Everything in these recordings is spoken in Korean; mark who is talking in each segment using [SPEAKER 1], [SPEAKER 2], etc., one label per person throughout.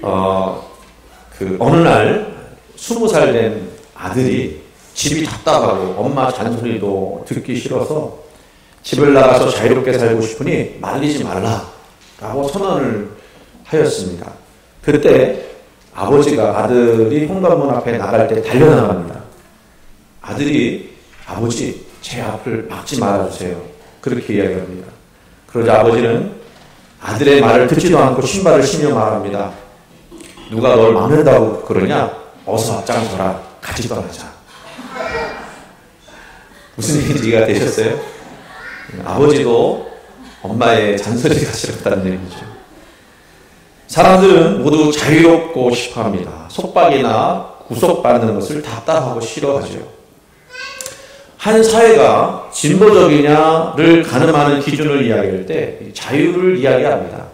[SPEAKER 1] 어느 날 20살 된 아들이 집이 답답하고 엄마 잔소리도 듣기 싫어서 집을 나가서 자유롭게 살고 싶으니 말리지 말라라고 선언을 하였습니다. 그때 아버지가 아들이 현관문 앞에 나갈 때 달려나갑니다. 아들이 아버지 제 앞을 막지 말아주세요. 그렇게 이야기합니다. 그러자 아버지는 아들의 말을 듣지도 않고 신발을 신며 말합니다. 누가 널 막는다고 그러냐? 어서 앞장서라. 같이 떠나자. 무슨 얘기인지 이해가 되셨어요? 아버지도 엄마의 잔소리가 싫었다는 얘기죠. 사람들은 모두 자유롭고 싶어합니다. 속박이나 구속받는 것을 답답하고 싫어하죠. 한 사회가 진보적이냐를 가늠하는 기준을 이야기할 때 자유를 이야기합니다.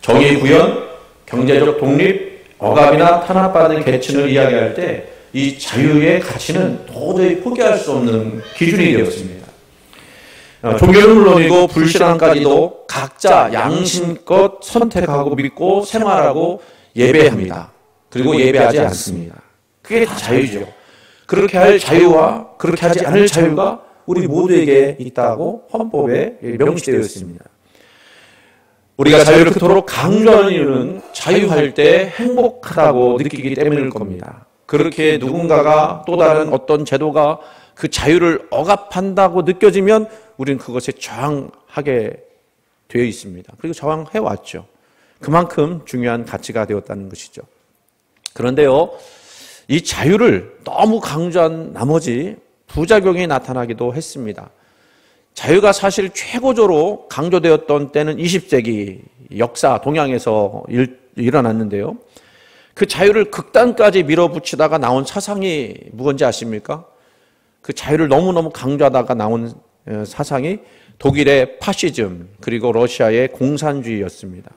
[SPEAKER 1] 정의 구현, 경제적 독립, 억압이나 탄압받는 계층을 이야기할 때 이 자유의 가치는 도저히 포기할 수 없는 기준이 되었습니다. 종교는 물론이고 불신앙까지도 각자 양심껏 선택하고 믿고 생활하고 예배합니다. 그리고 예배하지 않습니다. 그게 다 자유죠. 그렇게 할 자유와 그렇게 하지 않을 자유가 우리 모두에게 있다고 헌법에 명시되어 있습니다. 우리가 자유를 그토록 강조하는 이유는 자유할 때 행복하다고 느끼기 때문일 겁니다. 그렇게 누군가가 또 다른 어떤 제도가 그 자유를 억압한다고 느껴지면 우리는 그것에 저항하게 되어 있습니다. 그리고 저항해왔죠. 그만큼 중요한 가치가 되었다는 것이죠. 그런데요, 이 자유를 너무 강조한 나머지 부작용이 나타나기도 했습니다. 자유가 사실 최고조로 강조되었던 때는 20세기 역사 동양에서 일어났는데요. 그 자유를 극단까지 밀어붙이다가 나온 사상이 무엇인지 아십니까? 그 자유를 너무너무 강조하다가 나온 사상이 독일의 파시즘 그리고 러시아의 공산주의였습니다.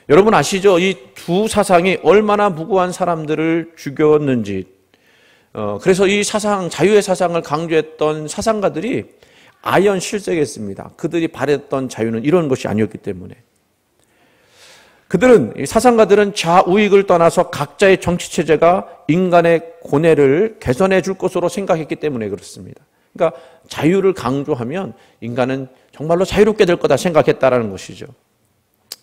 [SPEAKER 1] 여러분 아시죠? 이 두 사상이 얼마나 무고한 사람들을 죽였는지. 그래서 이 사상, 자유의 사상을 강조했던 사상가들이 아연 실색했습니다. 그들이 바랬던 자유는 이런 것이 아니었기 때문에. 사상가들은 자우익을 떠나서 각자의 정치체제가 인간의 고뇌를 개선해 줄 것으로 생각했기 때문에 그렇습니다. 그러니까 자유를 강조하면 인간은 정말로 자유롭게 될 거다 생각했다라는 것이죠.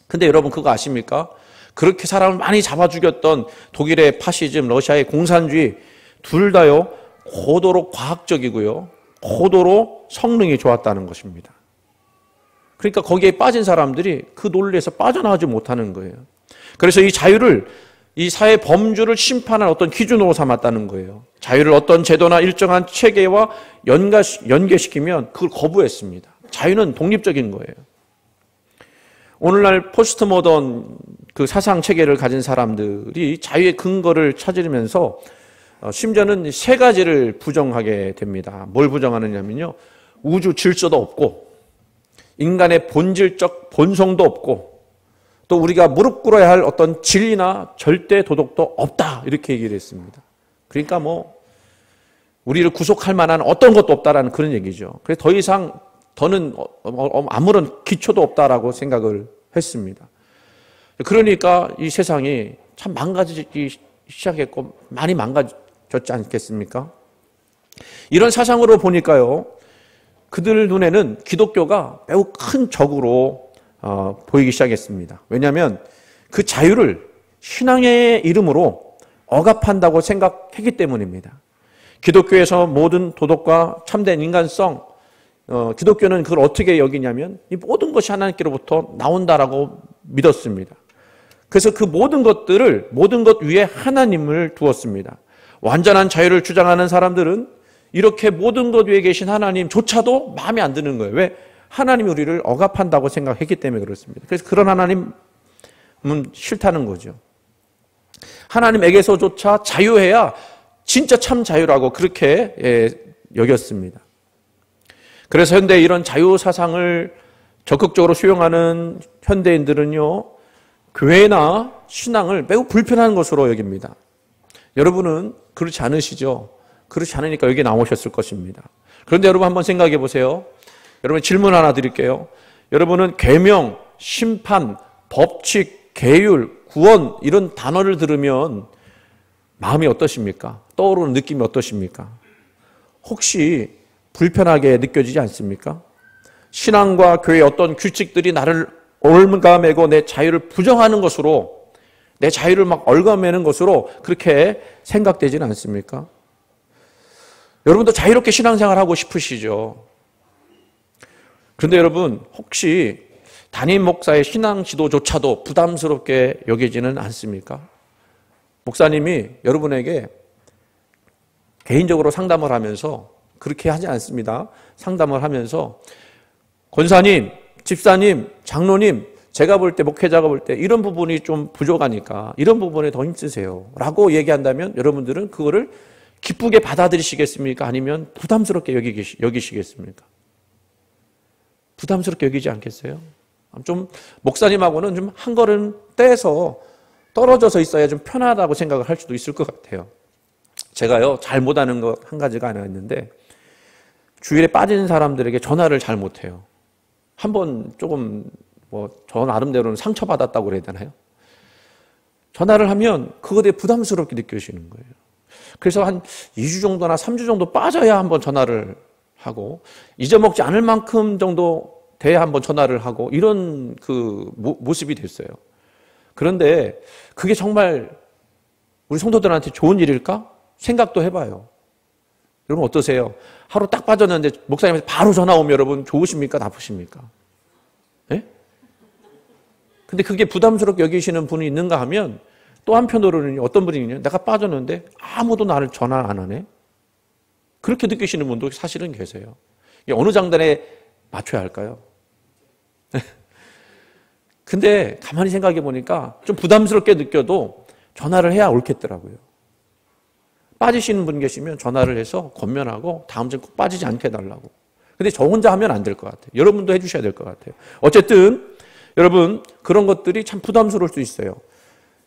[SPEAKER 1] 근데 여러분 그거 아십니까? 그렇게 사람을 많이 잡아 죽였던 독일의 파시즘, 러시아의 공산주의 둘 다요 고도로 과학적이고요. 고도로 성능이 좋았다는 것입니다. 그러니까 거기에 빠진 사람들이 그 논리에서 빠져나오지 못하는 거예요. 그래서 이 자유를 이 사회 범주를 심판할 어떤 기준으로 삼았다는 거예요. 자유를 어떤 제도나 일정한 체계와 연계시키면 그걸 거부했습니다. 자유는 독립적인 거예요. 오늘날 포스트 모던 그 사상 체계를 가진 사람들이 자유의 근거를 찾으면서 심지어는 세 가지를 부정하게 됩니다. 뭘 부정하느냐면요. 우주 질서도 없고 인간의 본질적 본성도 없고 또 우리가 무릎 꿇어야 할 어떤 진리나 절대 도덕도 없다 이렇게 얘기를 했습니다. 그러니까 우리를 구속할 만한 어떤 것도 없다라는 그런 얘기죠. 그래서 더 이상 더는 아무런 기초도 없다라고 생각을 했습니다. 그러니까 이 세상이 참 망가지기 시작했고 많이 망가졌지 않겠습니까? 이런 사상으로 보니까요. 그들 눈에는 기독교가 매우 큰 적으로 보이기 시작했습니다. 왜냐하면 그 자유를 신앙의 이름으로 억압한다고 생각했기 때문입니다. 기독교에서 모든 도덕과 참된 인간성, 기독교는 그걸 어떻게 여기냐면 이 모든 것이 하나님께로부터 나온다라고 믿었습니다. 그래서 그 모든 것 위에 하나님을 두었습니다. 완전한 자유를 주장하는 사람들은 이렇게 모든 것 위에 계신 하나님조차도 마음에 안 드는 거예요. 왜? 하나님이 우리를 억압한다고 생각했기 때문에 그렇습니다. 그래서 그런 하나님은 싫다는 거죠. 하나님에게서조차 자유해야 진짜 참 자유라고 그렇게 여겼습니다. 그래서 현대 이런 자유 사상을 적극적으로 수용하는 현대인들은요, 교회나 신앙을 매우 불편한 것으로 여깁니다. 여러분은 그렇지 않으시죠? 그렇지 않으니까 여기 나오셨을 것입니다. 그런데 여러분 한번 생각해 보세요. 여러분 질문 하나 드릴게요. 여러분은 계명, 심판, 법칙, 계율, 구원 이런 단어를 들으면 마음이 어떠십니까? 떠오르는 느낌이 어떠십니까? 혹시 불편하게 느껴지지 않습니까? 신앙과 교회의 어떤 규칙들이 나를 올가매고 내 자유를 부정하는 것으로, 내 자유를 막 얽어매는 것으로 그렇게 생각되지는 않습니까? 여러분도 자유롭게 신앙생활하고 싶으시죠? 그런데 여러분, 혹시 담임 목사의 신앙 지도조차도 부담스럽게 여기지는 않습니까? 목사님이 여러분에게 개인적으로 상담을 하면서 그렇게 하지 않습니다. 상담을 하면서 권사님, 집사님, 장로님, 제가 볼 때, 목회자가 볼 때 이런 부분이 좀 부족하니까 이런 부분에 더 힘쓰세요 라고 얘기한다면 여러분들은 그거를 기쁘게 받아들이시겠습니까? 아니면 부담스럽게 여기시겠습니까? 부담스럽게 여기지 않겠어요? 좀 목사님하고는 좀 한 걸음 떼서 떨어져서 있어야 좀 편하다고 생각을 할 수도 있을 것 같아요. 제가요, 잘 못하는 것 한 가지가 하나 있는데 주일에 빠진 사람들에게 전화를 잘 못해요. 한번 조금 저 나름대로는 상처받았다고 그래야 되나요? 전화를 하면 그거에 대해 부담스럽게 느껴지는 거예요. 그래서 한 2주 정도나 3주 정도 빠져야 한번 전화를 하고 잊어먹지 않을 만큼 정도 돼야 한번 전화를 하고 이런 그 모습이 됐어요. 그런데 그게 정말 우리 성도들한테 좋은 일일까? 생각도 해봐요. 여러분 어떠세요? 하루 딱 빠졌는데 목사님한테 바로 전화 오면 여러분 좋으십니까? 나쁘십니까? 예? 근데 그게 부담스럽게 여기시는 분이 있는가 하면 또 한편으로는 어떤 분이 있냐면 내가 빠졌는데 아무도 나를 전화 안 하네? 그렇게 느끼시는 분도 사실은 계세요. 이게 어느 장단에 맞춰야 할까요? 근데 가만히 생각해 보니까 좀 부담스럽게 느껴도 전화를 해야 옳겠더라고요. 빠지시는 분 계시면 전화를 해서 권면하고 다음 주에 꼭 빠지지 않게 해달라고. 근데 저 혼자 하면 안 될 것 같아요. 여러분도 해주셔야 될 것 같아요. 어쨌든 여러분 그런 것들이 참 부담스러울 수 있어요.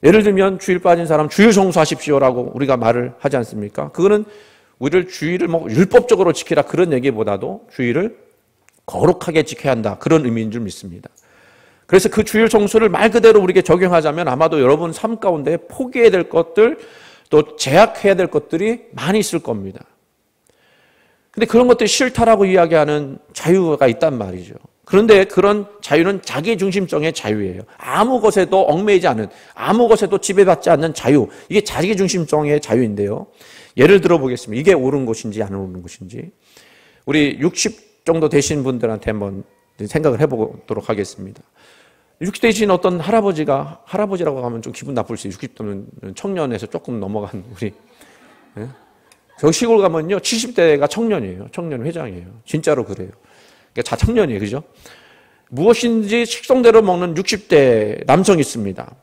[SPEAKER 1] 예를 들면 주일 빠진 사람 주일 성수하십시오라고 우리가 말을 하지 않습니까? 그거는 우리를 주일을 율법적으로 지키라 그런 얘기보다도 주일을 거룩하게 지켜야 한다 그런 의미인 줄 믿습니다. 그래서 그 주일 성수를 말 그대로 우리에게 적용하자면 아마도 여러분 삶 가운데 포기해야 될 것들 또 제약해야 될 것들이 많이 있을 겁니다. 근데 그런 것들이 싫다라고 이야기하는 자유가 있단 말이죠. 그런데 그런 자유는 자기 중심성의 자유예요. 아무 것에도 얽매이지 않은, 아무 것에도 지배받지 않는 자유. 이게 자기 중심성의 자유인데요. 예를 들어 보겠습니다. 이게 옳은 것인지 안 옳은 것인지. 우리 60 정도 되신 분들한테 한번 생각을 해보도록 하겠습니다. 60 되신 어떤 할아버지라고 하면 좀 기분 나쁠 수 있어요. 60대면 청년에서 조금 넘어간 우리. 예? 저 시골 가면요. 70대가 청년이에요. 청년 회장이에요. 진짜로 그래요. 그러니까 다 청년이에요. 그죠? 무엇인지 식성대로 먹는 60대 남성이 있습니다.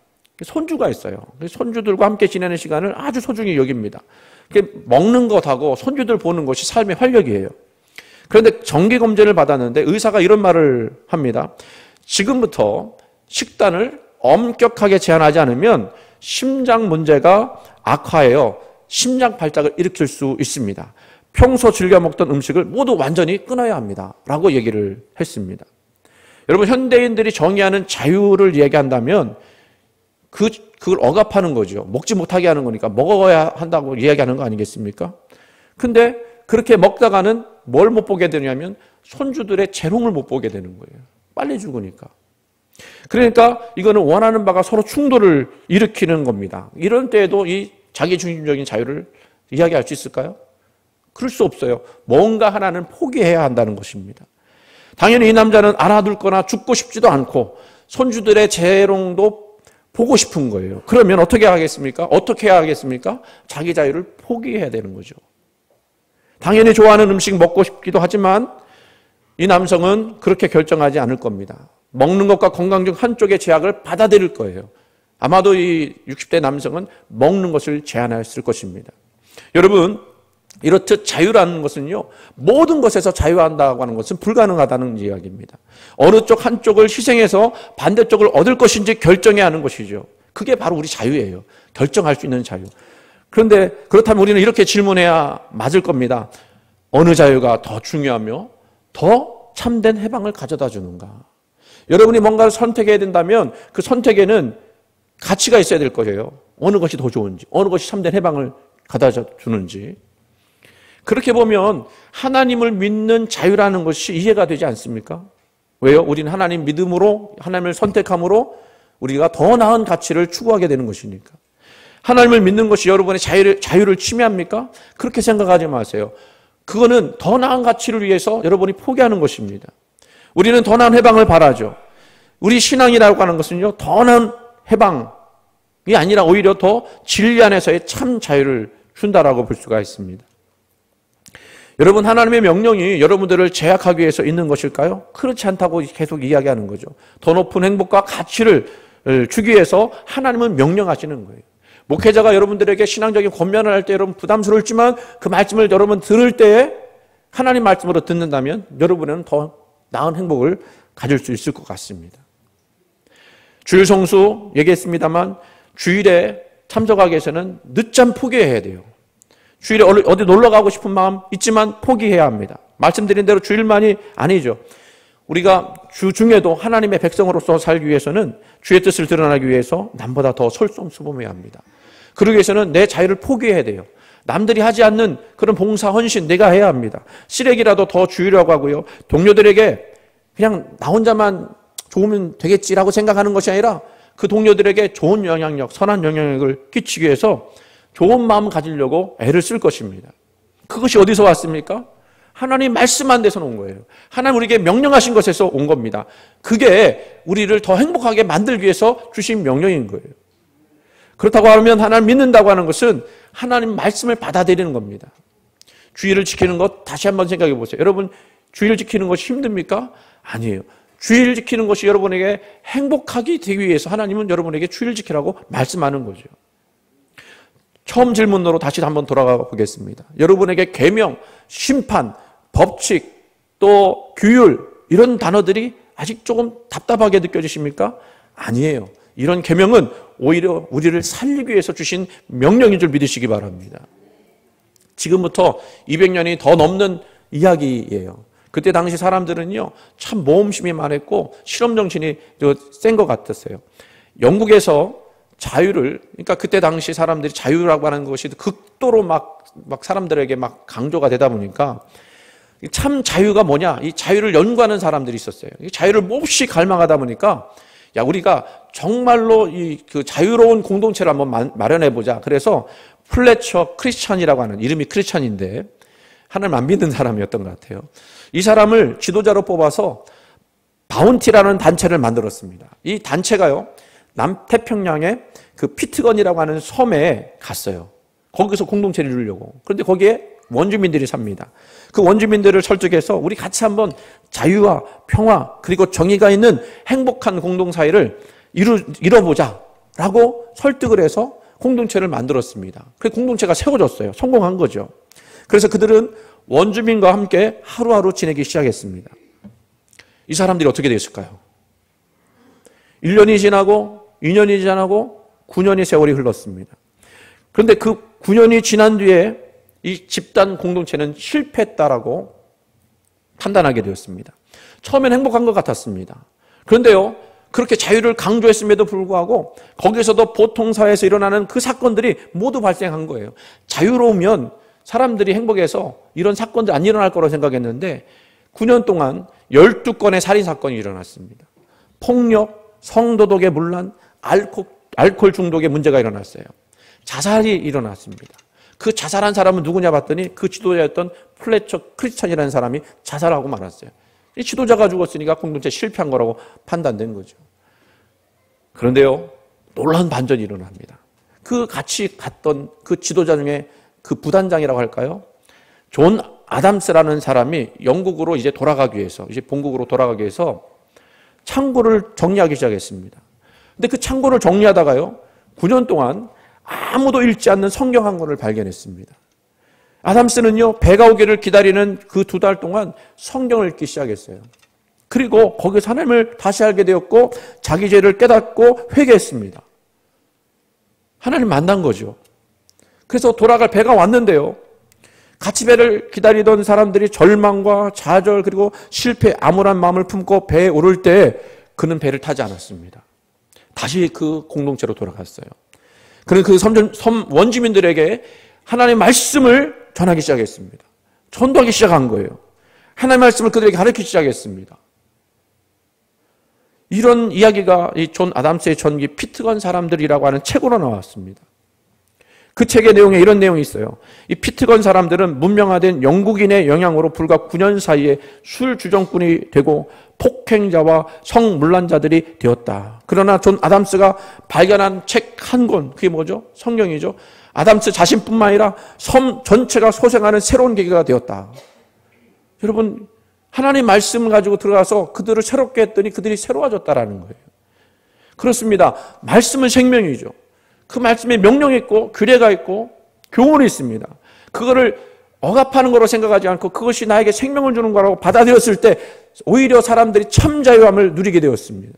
[SPEAKER 1] 손주가 있어요. 손주들과 함께 지내는 시간을 아주 소중히 여깁니다. 먹는 것하고 손주들 보는 것이 삶의 활력이에요. 그런데 정기검진을 받았는데 의사가 이런 말을 합니다. 지금부터 식단을 엄격하게 제한하지 않으면 심장 문제가 악화해요. 심장 발작을 일으킬 수 있습니다. 평소 즐겨 먹던 음식을 모두 완전히 끊어야 합니다. 라고 얘기를 했습니다. 여러분 현대인들이 정의하는 자유를 얘기한다면 그걸 억압하는 거죠. 먹지 못하게 하는 거니까 먹어야 한다고 이야기하는 거 아니겠습니까? 근데 그렇게 먹다가는 뭘 못 보게 되냐면 손주들의 재롱을 못 보게 되는 거예요. 빨리 죽으니까. 그러니까 이거는 원하는 바가 서로 충돌을 일으키는 겁니다. 이런 때에도 이 자기중심적인 자유를 이야기할 수 있을까요? 그럴 수 없어요. 뭔가 하나는 포기해야 한다는 것입니다. 당연히 이 남자는 알아둘거나 죽고 싶지도 않고 손주들의 재롱도 보고 싶은 거예요. 그러면 어떻게 하겠습니까? 어떻게 해야 하겠습니까? 자기 자유를 포기해야 되는 거죠. 당연히 좋아하는 음식 먹고 싶기도 하지만 이 남성은 그렇게 결정하지 않을 겁니다. 먹는 것과 건강 중 한쪽의 제약을 받아들일 거예요. 아마도 이 60대 남성은 먹는 것을 제한했을 것입니다. 여러분, 이렇듯 자유라는 것은요, 모든 것에서 자유한다고 하는 것은 불가능하다는 이야기입니다. 어느 쪽 한쪽을 희생해서 반대쪽을 얻을 것인지 결정해야 하는 것이죠. 그게 바로 우리 자유예요. 결정할 수 있는 자유. 그런데 그렇다면 우리는 이렇게 질문해야 맞을 겁니다. 어느 자유가 더 중요하며 더 참된 해방을 가져다 주는가? 여러분이 뭔가를 선택해야 된다면 그 선택에는 가치가 있어야 될 거예요. 어느 것이 더 좋은지, 어느 것이 참된 해방을 가다 주는지. 그렇게 보면 하나님을 믿는 자유라는 것이 이해가 되지 않습니까? 왜요? 우리는 하나님 믿음으로, 하나님을 선택함으로 우리가 더 나은 가치를 추구하게 되는 것이니까. 하나님을 믿는 것이 여러분의 자유를 침해합니까? 그렇게 생각하지 마세요. 그거는 더 나은 가치를 위해서 여러분이 포기하는 것입니다. 우리는 더 나은 해방을 바라죠. 우리 신앙이라고 하는 것은요, 더 나은 해방이 아니라 오히려 더 진리 안에서의 참 자유를 준다라고 볼 수가 있습니다. 여러분, 하나님의 명령이 여러분들을 제약하기 위해서 있는 것일까요? 그렇지 않다고 계속 이야기하는 거죠. 더 높은 행복과 가치를 주기 위해서 하나님은 명령하시는 거예요. 목회자가 여러분들에게 신앙적인 권면을 할 때 여러분 부담스러울지만 그 말씀을 여러분 들을 때에 하나님 말씀으로 듣는다면 여러분은 더 나은 행복을 가질 수 있을 것 같습니다. 주일 성수 얘기했습니다만 주일에 참석하기 위해서는 늦잠 포기해야 돼요. 주일에 어디 놀러 가고 싶은 마음 있지만 포기해야 합니다. 말씀드린 대로 주일만이 아니죠. 우리가 주 중에도 하나님의 백성으로서 살기 위해서는 주의 뜻을 드러나기 위해서 남보다 더 솔선수범해야 합니다. 그러기 위해서는 내 자유를 포기해야 돼요. 남들이 하지 않는 그런 봉사, 헌신 내가 해야 합니다. 시래기라도 더 주의라고 하고요. 동료들에게 그냥 나 혼자만 좋으면 되겠지라고 생각하는 것이 아니라 그 동료들에게 좋은 영향력, 선한 영향력을 끼치기 위해서 좋은 마음을 가지려고 애를 쓸 것입니다. 그것이 어디서 왔습니까? 하나님 말씀한 데서 온 거예요. 하나님 우리에게 명령하신 것에서 온 겁니다. 그게 우리를 더 행복하게 만들기 위해서 주신 명령인 거예요. 그렇다고 하면 하나님 믿는다고 하는 것은 하나님 말씀을 받아들이는 겁니다. 주의를 지키는 것 다시 한번 생각해 보세요. 여러분, 주의를 지키는 것이 힘듭니까? 아니에요. 주의를 지키는 것이 여러분에게 행복하게 되기 위해서 하나님은 여러분에게 주의를 지키라고 말씀하는 거죠. 처음 질문으로 다시 한번 돌아가 보겠습니다. 여러분에게 계명, 심판, 법칙, 또 규율 이런 단어들이 아직 조금 답답하게 느껴지십니까? 아니에요. 이런 계명은 오히려 우리를 살리기 위해서 주신 명령인 줄 믿으시기 바랍니다. 지금부터 200년이 더 넘는 이야기예요. 그때 당시 사람들은요, 참 모험심이 많았고 실험 정신이 센 것 같았어요. 영국에서 자유를, 그러니까 그때 당시 사람들이 자유라고 하는 것이 극도로 막 사람들에게 막 강조가 되다 보니까 참 자유가 뭐냐, 이 자유를 연구하는 사람들이 있었어요. 이 자유를 몹시 갈망하다 보니까 야, 우리가 정말로 그 자유로운 공동체를 한번 마련해 보자. 그래서 플래처 크리스천이라고 하는, 이름이 크리스천인데 하나님 안 믿는 사람이었던 것 같아요. 이 사람을 지도자로 뽑아서 바운티라는 단체를 만들었습니다. 이 단체가요, 남태평양의 그 피트건이라고 하는 섬에 갔어요. 거기서 공동체를 이루려고. 그런데 거기에 원주민들이 삽니다. 그 원주민들을 설득해서 우리 같이 한번 자유와 평화 그리고 정의가 있는 행복한 공동사회를 이뤄보자 라고 설득을 해서 공동체를 만들었습니다. 그 공동체가 세워졌어요. 성공한 거죠. 그래서 그들은 원주민과 함께 하루하루 지내기 시작했습니다. 이 사람들이 어떻게 됐을까요? 1년이 지나고 2년이 지나고 9년의 세월이 흘렀습니다. 그런데 그 9년이 지난 뒤에 이 집단 공동체는 실패했다라고 판단하게 되었습니다. 처음엔 행복한 것 같았습니다. 그런데요, 그렇게 자유를 강조했음에도 불구하고 거기서도 보통 사회에서 일어나는 그 사건들이 모두 발생한 거예요. 자유로우면 사람들이 행복해서 이런 사건들 안 일어날 거라고 생각했는데 9년 동안 12건의 살인사건이 일어났습니다. 폭력, 성도덕의 문란, 알코올 중독의 문제가 일어났어요. 자살이 일어났습니다. 그 자살한 사람은 누구냐 봤더니 그 지도자였던 플래처 크리스천이라는 사람이 자살하고 말았어요. 이 지도자가 죽었으니까 공동체 실패한 거라고 판단된 거죠. 그런데요, 놀라운 반전이 일어납니다. 그 같이 갔던 그 지도자 중에 그 부단장이라고 할까요? 존 아담스라는 사람이 영국으로 이제 돌아가기 위해서, 이제 본국으로 돌아가기 위해서 창고를 정리하기 시작했습니다. 근데 그 창고를 정리하다가요, 9년 동안 아무도 읽지 않는 성경 한 권을 발견했습니다. 아담스는요, 배가 오기를 기다리는 그 2달 동안 성경을 읽기 시작했어요. 그리고 거기서 하나님을 다시 알게 되었고 자기 죄를 깨닫고 회개했습니다. 하나님 만난 거죠. 그래서 돌아갈 배가 왔는데요, 같이 배를 기다리던 사람들이 절망과 좌절 그리고 실패, 암울한 마음을 품고 배에 오를 때 그는 배를 타지 않았습니다. 다시 그 공동체로 돌아갔어요. 그런 그 섬 원주민들에게 하나님의 말씀을 전하기 시작했습니다. 전도하기 시작한 거예요. 하나님의 말씀을 그들에게 가르치기 시작했습니다. 이런 이야기가 이 존 아담스의 전기 피트건 사람들이라고 하는 책으로 나왔습니다. 그 책의 내용에 이런 내용이 있어요. 이 피트건 사람들은 문명화된 영국인의 영향으로 불과 9년 사이에 술 주정꾼이 되고 폭행자와 성문란자들이 되었다. 그러나 존 아담스가 발견한 책 한 권, 그게 뭐죠? 성경이죠. 아담스 자신뿐만 아니라 섬 전체가 소생하는 새로운 계기가 되었다. 여러분, 하나님의 말씀을 가지고 들어가서 그들을 새롭게 했더니 그들이 새로워졌다라는 거예요. 그렇습니다. 말씀은 생명이죠. 그 말씀에 명령이 있고 규례가 있고 교훈이 있습니다. 그거를 억압하는 거로 생각하지 않고 그것이 나에게 생명을 주는 거라고 받아들였을 때 오히려 사람들이 참 자유함을 누리게 되었습니다.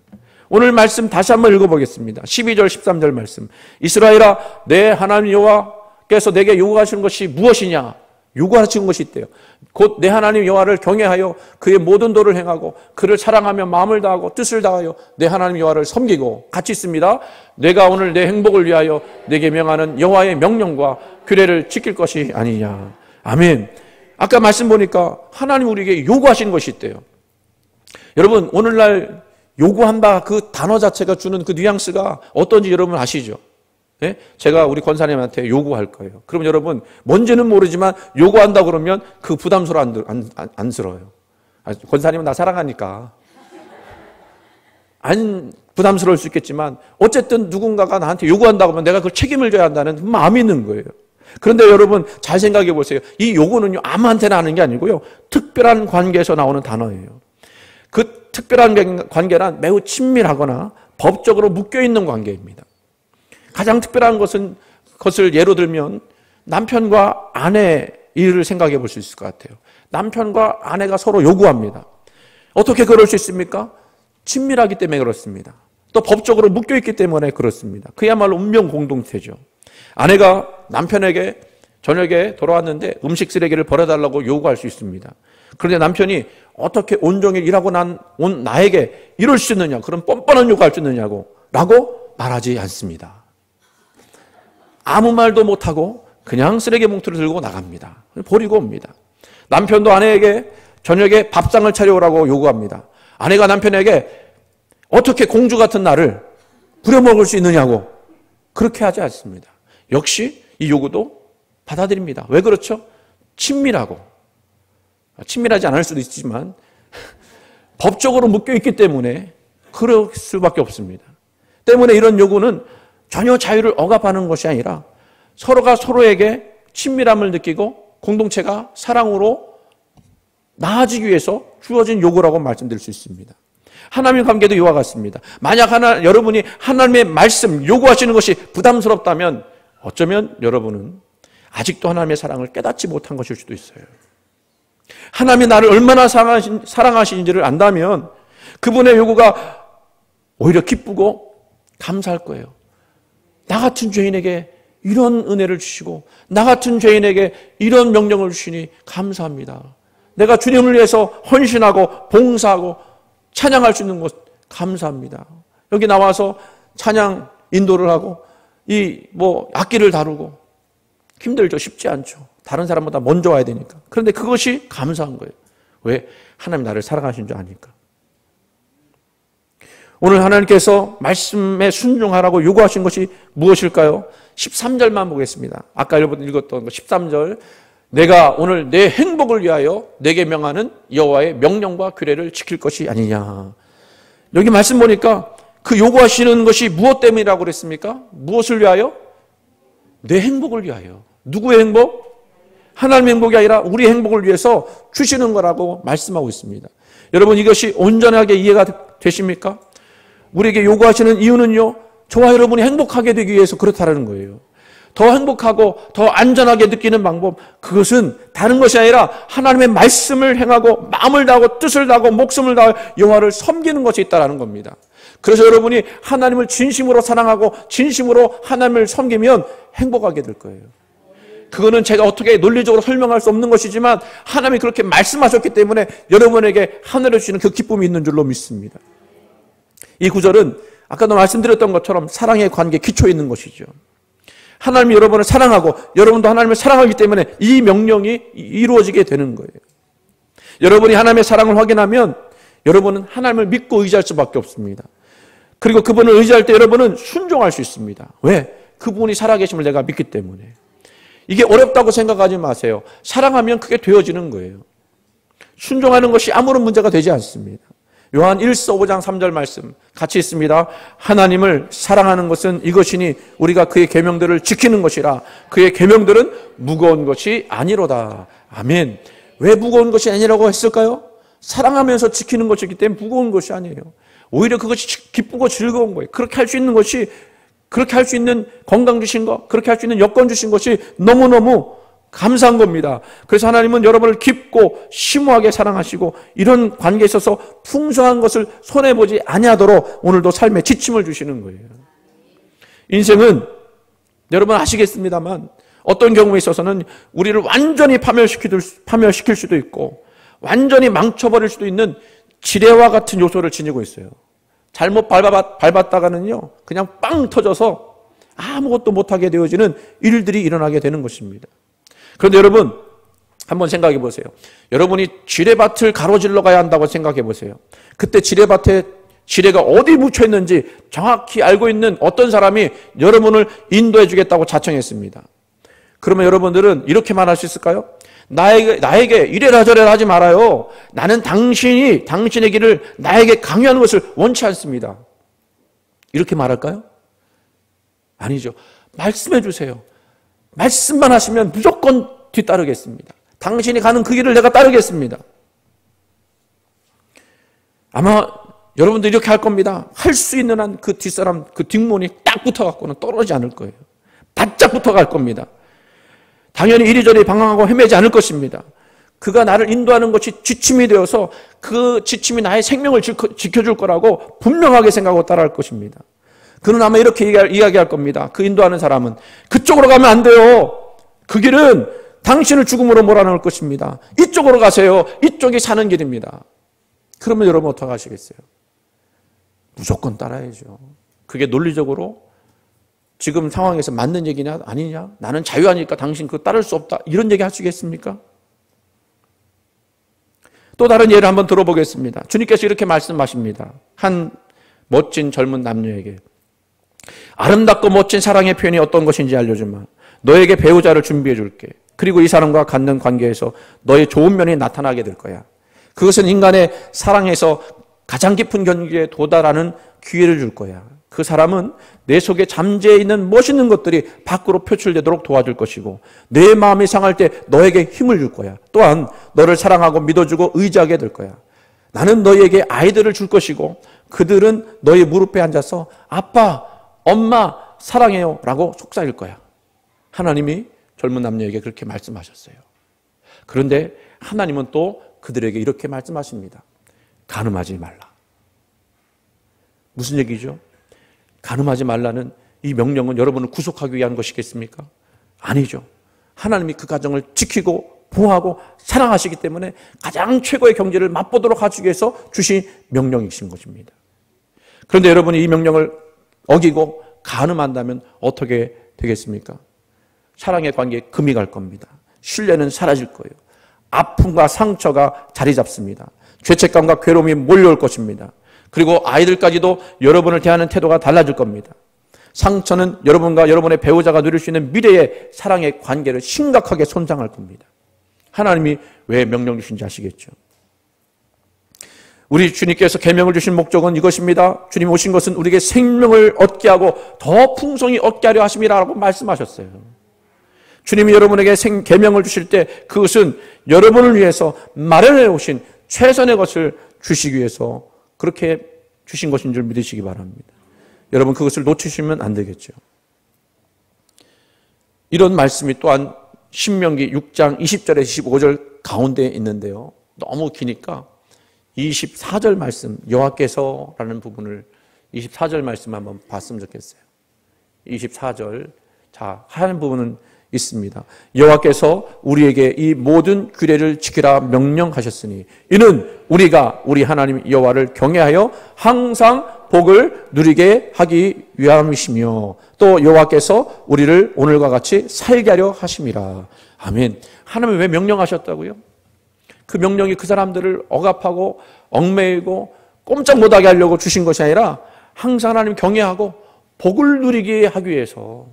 [SPEAKER 1] 오늘 말씀 다시 한번 읽어보겠습니다. 12절 13절 말씀. 이스라엘아, 내 하나님 여호와께서 내게 요구하시는 것이 무엇이냐? 요구하시는 것이 있대요. 곧 내 하나님 여호와를 경외하여 그의 모든 도를 행하고 그를 사랑하며 마음을 다하고 뜻을 다하여 내 하나님 여호와를 섬기고, 같이 있습니다. 내가 오늘 내 행복을 위하여 내게 명하는 여호와의 명령과 규례를 지킬 것이 아니냐. 아멘. 아까 말씀 보니까 하나님 우리에게 요구하시는 것이 있대요. 여러분, 오늘날 요구한다 그 단어 자체가 주는 그 뉘앙스가 어떤지 여러분 아시죠? 네? 제가 우리 권사님한테 요구할 거예요. 그럼 여러분, 뭔지는 모르지만 요구한다 그러면 그 부담스러워 안스러워요. 권사님은 나 사랑하니까. 안 부담스러울 수 있겠지만 어쨌든 누군가가 나한테 요구한다고 하면 내가 그걸 책임을 져야 한다는 마음이 있는 거예요. 그런데 여러분 잘 생각해 보세요. 이 요구는요, 아무한테나 하는 게 아니고요, 특별한 관계에서 나오는 단어예요. 그 특별한 관계란 매우 친밀하거나 법적으로 묶여있는 관계입니다. 가장 특별한 것을 예로 들면 남편과 아내 일을 생각해 볼 수 있을 것 같아요. 남편과 아내가 서로 요구합니다. 어떻게 그럴 수 있습니까? 친밀하기 때문에 그렇습니다. 또 법적으로 묶여있기 때문에 그렇습니다. 그야말로 운명 공동체죠. 아내가 남편에게 저녁에 돌아왔는데 음식 쓰레기를 버려달라고 요구할 수 있습니다. 그런데 남편이 어떻게 온종일 일하고 온 나에게 이럴 수 있느냐, 그런 뻔뻔한 요구할 수 있느냐고 라고 말하지 않습니다. 아무 말도 못하고 그냥 쓰레기 봉투를 들고 나갑니다. 버리고 옵니다. 남편도 아내에게 저녁에 밥상을 차려오라고 요구합니다. 아내가 남편에게 어떻게 공주 같은 나를 부려먹을 수 있느냐고 그렇게 하지 않습니다. 역시 이 요구도 받아들입니다. 왜 그렇죠? 친밀하고, 친밀하지 않을 수도 있지만 법적으로 묶여있기 때문에 그럴 수밖에 없습니다. 때문에 이런 요구는 전혀 자유를 억압하는 것이 아니라 서로가 서로에게 친밀함을 느끼고 공동체가 사랑으로 나아지기 위해서 주어진 요구라고 말씀드릴 수 있습니다. 하나님의 관계도 이와 같습니다. 만약 여러분이 하나님의 말씀 요구하시는 것이 부담스럽다면 어쩌면 여러분은 아직도 하나님의 사랑을 깨닫지 못한 것일 수도 있어요. 하나님이 나를 얼마나 사랑하시는지를 안다면 그분의 요구가 오히려 기쁘고 감사할 거예요. 나 같은 죄인에게 이런 은혜를 주시고 나 같은 죄인에게 이런 명령을 주시니 감사합니다. 내가 주님을 위해서 헌신하고 봉사하고 찬양할 수 있는 것 감사합니다. 여기 나와서 찬양 인도를 하고 악기를 다루고 힘들죠. 쉽지 않죠. 다른 사람보다 먼저 와야 되니까. 그런데 그것이 감사한 거예요. 왜? 하나님 나를 사랑하신 줄 아니까. 오늘 하나님께서 말씀에 순종하라고 요구하신 것이 무엇일까요? 13절만 보겠습니다. 아까 읽었던 거 13절. 내가 오늘 내 행복을 위하여 내게 명하는 여호와의 명령과 규례를 지킬 것이 아니냐. 여기 말씀 보니까 그 요구하시는 것이 무엇 때문이라고 그랬습니까? 무엇을 위하여? 내 행복을 위하여. 누구의 행복? 하나님의 행복이 아니라 우리 행복을 위해서 주시는 거라고 말씀하고 있습니다. 여러분, 이것이 온전하게 이해가 되십니까? 우리에게 요구하시는 이유는요, 저와 여러분이 행복하게 되기 위해서 그렇다는 거예요. 더 행복하고 더 안전하게 느끼는 방법, 그것은 다른 것이 아니라 하나님의 말씀을 행하고 마음을 다하고 뜻을 다하고 목숨을 다하여 여호와를 섬기는 것이 있다는 겁니다. 그래서 여러분이 하나님을 진심으로 사랑하고 진심으로 하나님을 섬기면 행복하게 될 거예요. 그거는 제가 어떻게 논리적으로 설명할 수 없는 것이지만 하나님이 그렇게 말씀하셨기 때문에 여러분에게 하늘에 주시는 그 기쁨이 있는 줄로 믿습니다. 이 구절은 아까도 말씀드렸던 것처럼 사랑의 관계에 기초에 있는 것이죠. 하나님이 여러분을 사랑하고 여러분도 하나님을 사랑하기 때문에 이 명령이 이루어지게 되는 거예요. 여러분이 하나님의 사랑을 확인하면 여러분은 하나님을 믿고 의지할 수밖에 없습니다. 그리고 그분을 의지할 때 여러분은 순종할 수 있습니다. 왜? 그분이 살아계심을 내가 믿기 때문에. 이게 어렵다고 생각하지 마세요. 사랑하면 그게 되어지는 거예요. 순종하는 것이 아무런 문제가 되지 않습니다. 요한 1서 5장 3절 말씀 같이 있습니다. 하나님을 사랑하는 것은 이것이니 우리가 그의 계명들을 지키는 것이라. 그의 계명들은 무거운 것이 아니로다. 아멘. 왜 무거운 것이 아니라고 했을까요? 사랑하면서 지키는 것이기 때문에 무거운 것이 아니에요. 오히려 그것이 기쁘고 즐거운 거예요. 그렇게 할 수 있는 것이, 그렇게 할 수 있는 건강 주신 것, 그렇게 할 수 있는 여건 주신 것이 너무너무 감사한 겁니다. 그래서 하나님은 여러분을 깊고 심오하게 사랑하시고 이런 관계에 있어서 풍성한 것을 손해보지 아니하도록 오늘도 삶에 지침을 주시는 거예요. 인생은 여러분 아시겠습니다만 어떤 경우에 있어서는 우리를 완전히 파멸시킬 수도 있고 완전히 망쳐버릴 수도 있는 지뢰와 같은 요소를 지니고 있어요. 잘못 밟았다가는요 그냥 빵 터져서 아무것도 못하게 되어지는 일들이 일어나게 되는 것입니다. 그런데 여러분 한번 생각해 보세요. 여러분이 지뢰밭을 가로질러 가야 한다고 생각해 보세요. 그때 지뢰밭에 지뢰가 어디 묻혀 있는지 정확히 알고 있는 어떤 사람이 여러분을 인도해 주겠다고 자청했습니다. 그러면 여러분들은 이렇게 말할 수 있을까요? 나에게 이래라 저래라 하지 말아요. 나는 당신의 길을 나에게 강요하는 것을 원치 않습니다. 이렇게 말할까요? 아니죠. 말씀해 주세요. 말씀만 하시면 무조건 뒤따르겠습니다. 당신이 가는 그 길을 내가 따르겠습니다. 아마 여러분도 이렇게 할 겁니다. 할 수 있는 한 그 뒷사람, 그 뒷문이 딱 붙어갖고는 떨어지지 않을 거예요. 바짝 붙어갈 겁니다. 당연히 이리저리 방황하고 헤매지 않을 것입니다. 그가 나를 인도하는 것이 지침이 되어서 그 지침이 나의 생명을 지켜줄 거라고 분명하게 생각하고 따라할 것입니다. 그는 아마 이렇게 이야기할 겁니다. 그 인도하는 사람은 그쪽으로 가면 안 돼요. 그 길은 당신을 죽음으로 몰아넣을 것입니다. 이쪽으로 가세요. 이쪽이 사는 길입니다. 그러면 여러분 어떻게 하시겠어요? 무조건 따라야죠. 그게 논리적으로 지금 상황에서 맞는 얘기냐 아니냐? 나는 자유하니까 당신 그거 따를 수 없다. 이런 얘기 하시겠습니까? 또 다른 예를 한번 들어보겠습니다. 주님께서 이렇게 말씀하십니다. 한 멋진 젊은 남녀에게 아름답고 멋진 사랑의 표현이 어떤 것인지 알려주마. 너에게 배우자를 준비해 줄게. 그리고 이 사람과 갖는 관계에서 너의 좋은 면이 나타나게 될 거야. 그것은 인간의 사랑에서 가장 깊은 경지에 도달하는 기회를 줄 거야. 그 사람은 내 속에 잠재해 있는 멋있는 것들이 밖으로 표출되도록 도와줄 것이고 내 마음이 상할 때 너에게 힘을 줄 거야. 또한 너를 사랑하고 믿어주고 의지하게 될 거야. 나는 너에게 아이들을 줄 것이고 그들은 너의 무릎에 앉아서 아빠, 엄마 사랑해요 라고 속삭일 거야. 하나님이 젊은 남녀에게 그렇게 말씀하셨어요. 그런데 하나님은 또 그들에게 이렇게 말씀하십니다. 간음하지 말라. 무슨 얘기죠? 간음하지 말라는 이 명령은 여러분을 구속하기 위한 것이겠습니까? 아니죠. 하나님이 그 가정을 지키고 보호하고 사랑하시기 때문에 가장 최고의 경제를 맛보도록 하기 위해서 주신 명령이신 것입니다. 그런데 여러분이 이 명령을 어기고 간음한다면 어떻게 되겠습니까? 사랑의 관계에 금이 갈 겁니다. 신뢰는 사라질 거예요. 아픔과 상처가 자리 잡습니다. 죄책감과 괴로움이 몰려올 것입니다. 그리고 아이들까지도 여러분을 대하는 태도가 달라질 겁니다. 상처는 여러분과 여러분의 배우자가 누릴 수 있는 미래의 사랑의 관계를 심각하게 손상할 겁니다. 하나님이 왜 명령 주신지 아시겠죠? 우리 주님께서 계명을 주신 목적은 이것입니다. 주님 오신 것은 우리에게 생명을 얻게 하고 더 풍성히 얻게 하려 하심이라고 말씀하셨어요. 주님이 여러분에게 계명을 주실 때 그것은 여러분을 위해서 마련해 오신 최선의 것을 주시기 위해서 그렇게 주신 것인 줄 믿으시기 바랍니다. 여러분 그것을 놓치시면 안 되겠죠. 이런 말씀이 또한 신명기 6장 20절에서 25절 가운데에 있는데요. 너무 기니까 24절 말씀 여호와께서라는 부분을 24절 말씀 한번 봤으면 좋겠어요. 24절 자 하얀 부분은 있습니다. 여호와께서 우리에게 이 모든 규례를 지키라 명령하셨으니 이는 우리가 우리 하나님 여호와를 경외하여 항상 복을 누리게 하기 위함이시며 또 여호와께서 우리를 오늘과 같이 살게 하려 하심이라. 아멘. 하나님은 왜 명령하셨다고요? 그 명령이 그 사람들을 억압하고 얽매이고 꼼짝 못하게 하려고 주신 것이 아니라 항상 하나님 경외하고 복을 누리게 하기 위해서,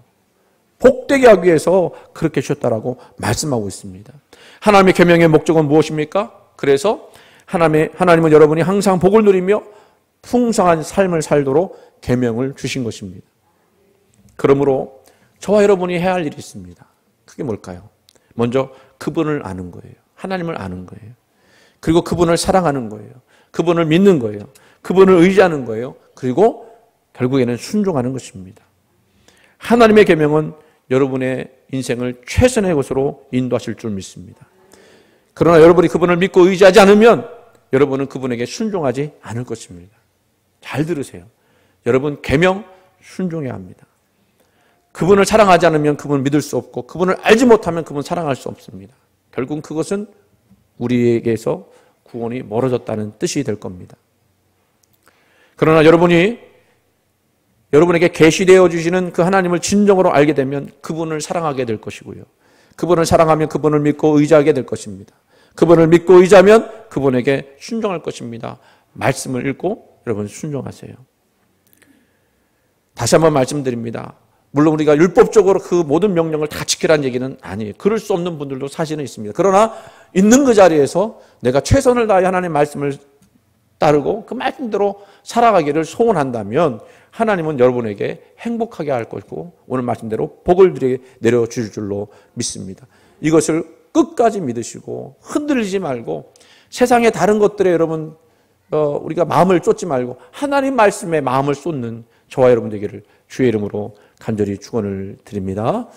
[SPEAKER 1] 복되게 하기 위해서 그렇게 주셨다라고 말씀하고 있습니다. 하나님의 계명의 목적은 무엇입니까? 그래서 하나님은 여러분이 항상 복을 누리며 풍성한 삶을 살도록 계명을 주신 것입니다. 그러므로 저와 여러분이 해야 할 일이 있습니다. 그게 뭘까요? 먼저 그분을 아는 거예요. 하나님을 아는 거예요. 그리고 그분을 사랑하는 거예요. 그분을 믿는 거예요. 그분을 의지하는 거예요. 그리고 결국에는 순종하는 것입니다. 하나님의 계명은 여러분의 인생을 최선의 것으로 인도하실 줄 믿습니다. 그러나 여러분이 그분을 믿고 의지하지 않으면 여러분은 그분에게 순종하지 않을 것입니다. 잘 들으세요. 여러분 계명 순종해야 합니다. 그분을 사랑하지 않으면 그분을 믿을 수 없고 그분을 알지 못하면 그분을 사랑할 수 없습니다. 결국 그것은 우리에게서 구원이 멀어졌다는 뜻이 될 겁니다. 그러나 여러분에게 계시되어 주시는 그 하나님을 진정으로 알게 되면 그분을 사랑하게 될 것이고요. 그분을 사랑하면 그분을 믿고 의지하게 될 것입니다. 그분을 믿고 의지하면 그분에게 순종할 것입니다. 말씀을 읽고 여러분 순종하세요. 다시 한번 말씀드립니다. 물론 우리가 율법적으로 그 모든 명령을 다 지키라는 얘기는 아니에요. 그럴 수 없는 분들도 사실은 있습니다. 그러나 있는 그 자리에서 내가 최선을 다해 하나님의 말씀을 따르고 그 말씀대로 살아가기를 소원한다면 하나님은 여러분에게 행복하게 할 것이고 오늘 말씀대로 복을 내려주실 줄로 믿습니다. 이것을 끝까지 믿으시고 흔들리지 말고 세상의 다른 것들에 여러분 우리가 마음을 쏟지 말고 하나님 말씀에 마음을 쏟는 저와 여러분 되기를 주의 이름으로 간절히 축원을 드립니다.